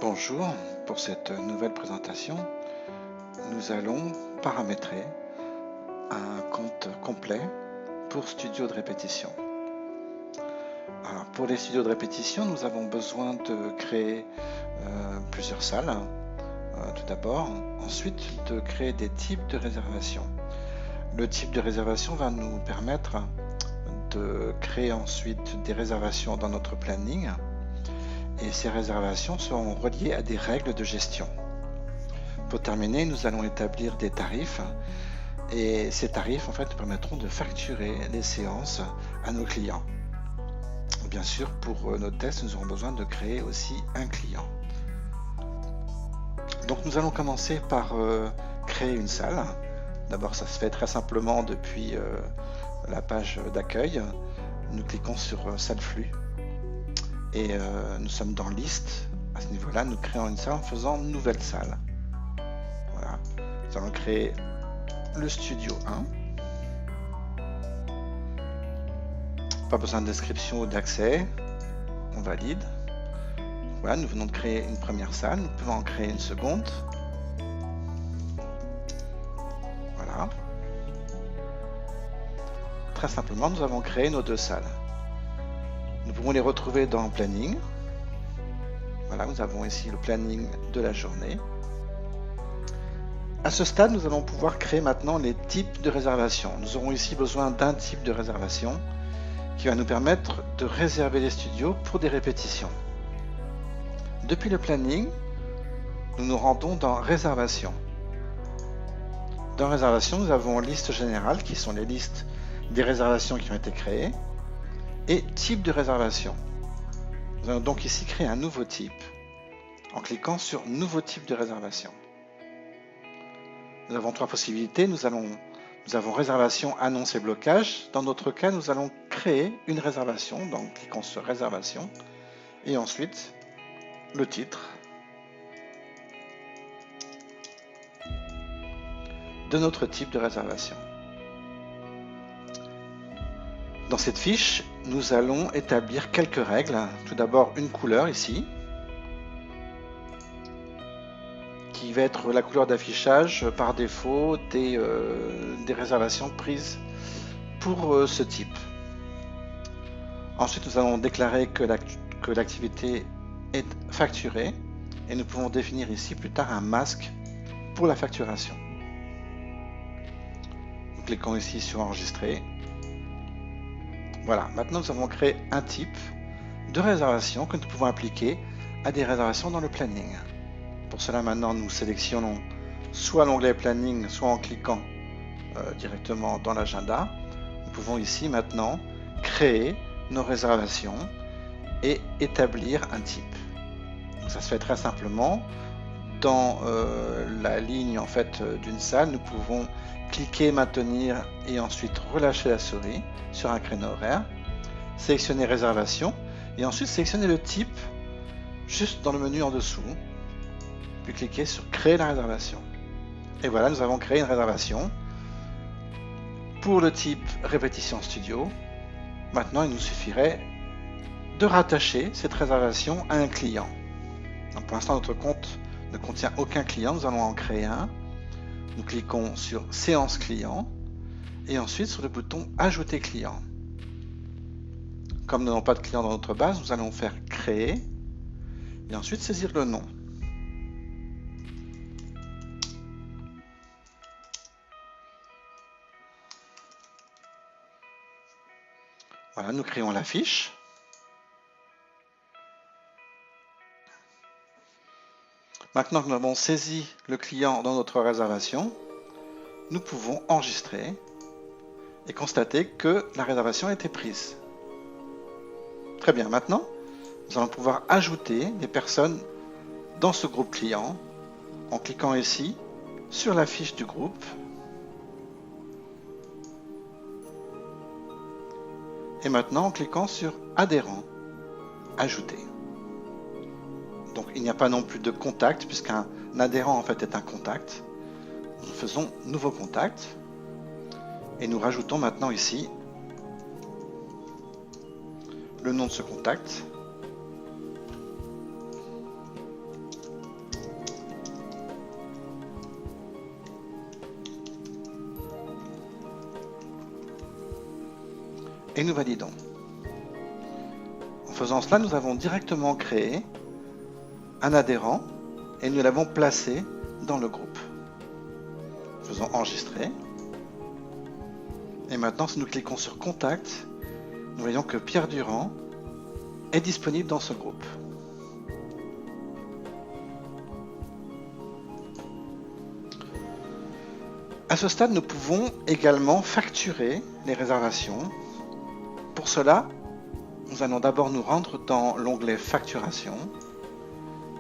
Bonjour, pour cette nouvelle présentation, nous allons paramétrer un compte complet pour studio de répétition. Alors, pour les studios de répétition, nous avons besoin de créer plusieurs salles, tout d'abord, ensuite de créer des types de réservation. Le type de réservation va nous permettre de créer ensuite des réservations dans notre planning. Et ces réservations seront reliées à des règles de gestion. Pour terminer, nous allons établir des tarifs et ces tarifs en fait nous permettront de facturer les séances à nos clients. Bien sûr, pour nos tests, nous aurons besoin de créer aussi un client. Donc nous allons commencer par créer une salle. D'abord, ça se fait très simplement depuis la page d'accueil. Nous cliquons sur salle flux. Et nous sommes dans liste. À ce niveau-là, nous créons une salle en faisant nouvelle salle. Voilà. Nous allons créer le studio 1. Pas besoin de description ou d'accès. On valide. Voilà, nous venons de créer une première salle. Nous pouvons en créer une seconde. Voilà. Très simplement, nous avons créé nos deux salles. Nous pouvons les retrouver dans le planning. Voilà, nous avons ici le planning de la journée. À ce stade, nous allons pouvoir créer maintenant les types de réservation. Nous aurons ici besoin d'un type de réservation qui va nous permettre de réserver les studios pour des répétitions. Depuis le planning, nous nous rendons dans réservation. Dans réservation, nous avons liste générale qui sont les listes des réservations qui ont été créées. Et type de réservation. Nous allons donc ici créer un nouveau type en cliquant sur nouveau type de réservation. Nous avons trois possibilités. Nous avons réservation, annonce et blocage. Dans notre cas, nous allons créer une réservation, donc cliquons sur réservation et ensuite le titre de notre type de réservation. Dans cette fiche, nous allons établir quelques règles. Tout d'abord, une couleur ici, qui va être la couleur d'affichage par défaut des réservations prises pour ce type. Ensuite, nous allons déclarer que l'activité est facturée et nous pouvons définir ici plus tard un masque pour la facturation. Nous cliquons ici sur enregistrer. Voilà, maintenant nous avons créé un type de réservation que nous pouvons appliquer à des réservations dans le planning. Pour cela, maintenant, nous sélectionnons soit l'onglet planning, soit en cliquant directement dans l'agenda. Nous pouvons ici maintenant créer nos réservations et établir un type. Donc, ça se fait très simplement. Dans la ligne en fait d'une salle, nous pouvons cliquer, maintenir et ensuite relâcher la souris sur un créneau horaire, sélectionner réservation et ensuite sélectionner le type juste dans le menu en dessous, puis cliquer sur créer la réservation. Et voilà, nous avons créé une réservation pour le type répétition studio. Maintenant, il nous suffirait de rattacher cette réservation à un client. Donc, pour l'instant, notre compte ne contient aucun client, nous allons en créer un. Nous cliquons sur séance client et ensuite sur le bouton ajouter client. Comme nous n'avons pas de client dans notre base, nous allons faire créer et ensuite saisir le nom. Voilà, nous créons la fiche. Maintenant que nous avons saisi le client dans notre réservation, nous pouvons enregistrer et constater que la réservation a été prise. Très bien, maintenant, nous allons pouvoir ajouter des personnes dans ce groupe client en cliquant ici sur la fiche du groupe et maintenant en cliquant sur adhérent, ajouter. Donc il n'y a pas non plus de contact puisqu'un adhérent en fait est un contact. Nous faisons nouveau contact et nous rajoutons maintenant ici le nom de ce contact et nous validons. En faisant cela, nous avons directement créé un adhérent et nous l'avons placé dans le groupe. Faisons enregistrer. Et maintenant, si nous cliquons sur Contact, nous voyons que Pierre Durand est disponible dans ce groupe. À ce stade, nous pouvons également facturer les réservations. Pour cela, nous allons d'abord nous rendre dans l'onglet Facturation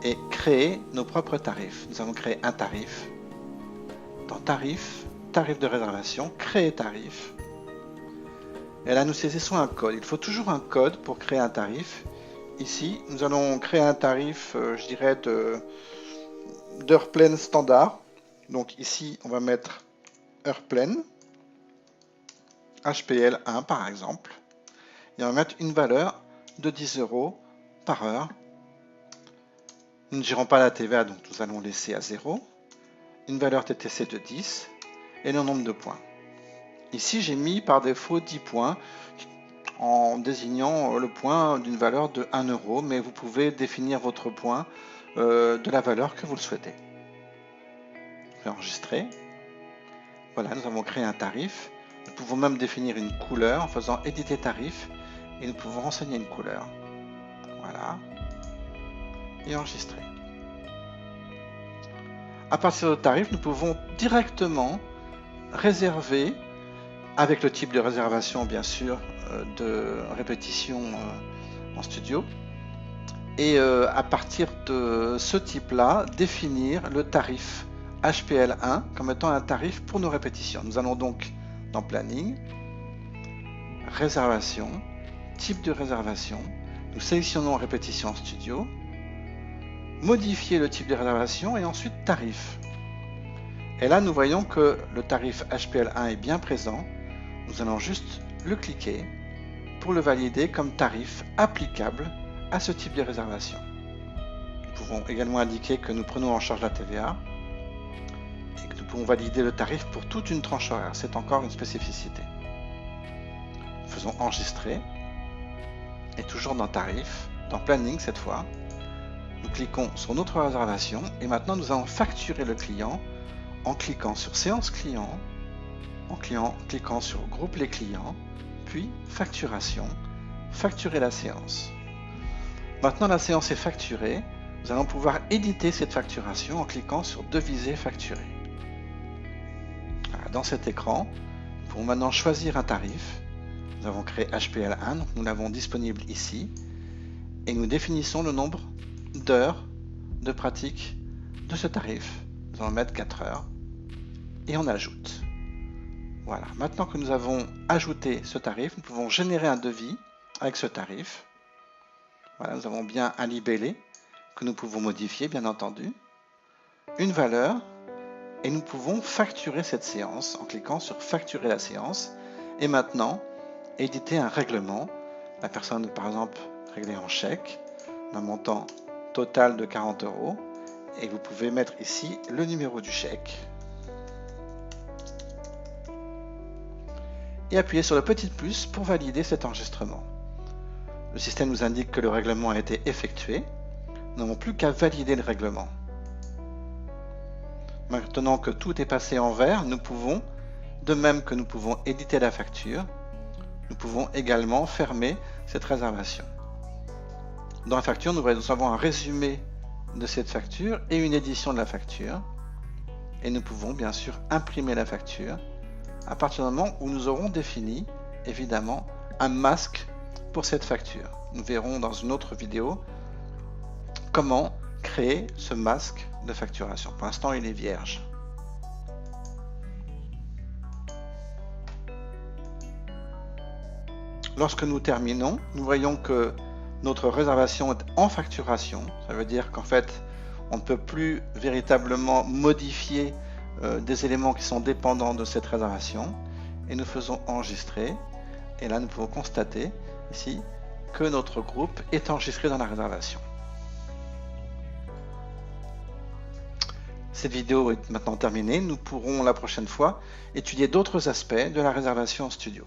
et créer nos propres tarifs. Nous allons créer un tarif. Dans Tarif, tarif de réservation, créer tarif. Et là, nous saisissons un code. Il faut toujours un code pour créer un tarif. Ici, nous allons créer un tarif, je dirais, d'heure pleine standard. Donc ici, on va mettre heure pleine, HPL 1 par exemple. Et on va mettre une valeur de 10 € par heure. Nous ne gérons pas la TVA, donc nous allons laisser à 0. Une valeur TTC de 10 et le nombre de points. Ici, j'ai mis par défaut 10 points en désignant le point d'une valeur de 1 €, mais vous pouvez définir votre point de la valeur que vous le souhaitez. Je vais enregistrer. Voilà, nous avons créé un tarif. Nous pouvons même définir une couleur en faisant éditer tarif et nous pouvons renseigner une couleur. Voilà. Et enregistrer. À partir de tarif, nous pouvons directement réserver avec le type de réservation, bien sûr, de répétition en studio. Et à partir de ce type-là, définir le tarif HPL1 comme étant un tarif pour nos répétitions. Nous allons donc dans Planning, Réservation, Type de réservation. Nous sélectionnons Répétition en studio, modifier le type de réservation et ensuite Tarif. Et là, nous voyons que le tarif HPL1 est bien présent. Nous allons juste le cliquer pour le valider comme tarif applicable à ce type de réservation. Nous pouvons également indiquer que nous prenons en charge la TVA et que nous pouvons valider le tarif pour toute une tranche horaire. C'est encore une spécificité. Faisons enregistrer et toujours dans tarif, dans planning cette fois, nous cliquons sur notre réservation et maintenant nous allons facturer le client en cliquant sur séance client, en cliquant sur groupe les clients, puis facturation, facturer la séance. Maintenant la séance est facturée, nous allons pouvoir éditer cette facturation en cliquant sur deviser facturer. Voilà, dans cet écran, nous pouvons maintenant choisir un tarif. Nous avons créé HPL1, donc nous l'avons disponible ici, et nous définissons le nombre d'heures de pratique de ce tarif. Nous allons mettre 4 heures et on ajoute. Voilà, maintenant que nous avons ajouté ce tarif, nous pouvons générer un devis avec ce tarif. Voilà, nous avons bien un libellé que nous pouvons modifier, bien entendu, une valeur, et nous pouvons facturer cette séance en cliquant sur facturer la séance. Et maintenant, éditer un règlement. La personne, par exemple, réglée en chèque, d'un montant total de 40 €. Et vous pouvez mettre ici le numéro du chèque. Et appuyer sur le petit plus pour valider cet enregistrement. Le système nous indique que le règlement a été effectué. Nous n'avons plus qu'à valider le règlement. Maintenant que tout est passé en vert, nous pouvons, de même que nous pouvons éditer la facture, nous pouvons également fermer cette réservation. Dans la facture, nous avons un résumé de cette facture et une édition de la facture. Et nous pouvons bien sûr imprimer la facture à partir du moment où nous aurons défini, évidemment, un masque pour cette facture. Nous verrons dans une autre vidéo comment créer ce masque de facturation. Pour l'instant, il est vierge. Lorsque nous terminons, nous voyons que notre réservation est en facturation. Ça veut dire qu'en fait, on ne peut plus véritablement modifier des éléments qui sont dépendants de cette réservation. Et nous faisons enregistrer. Et là, nous pouvons constater ici que notre groupe est enregistré dans la réservation. Cette vidéo est maintenant terminée. Nous pourrons la prochaine fois étudier d'autres aspects de la réservation en studio.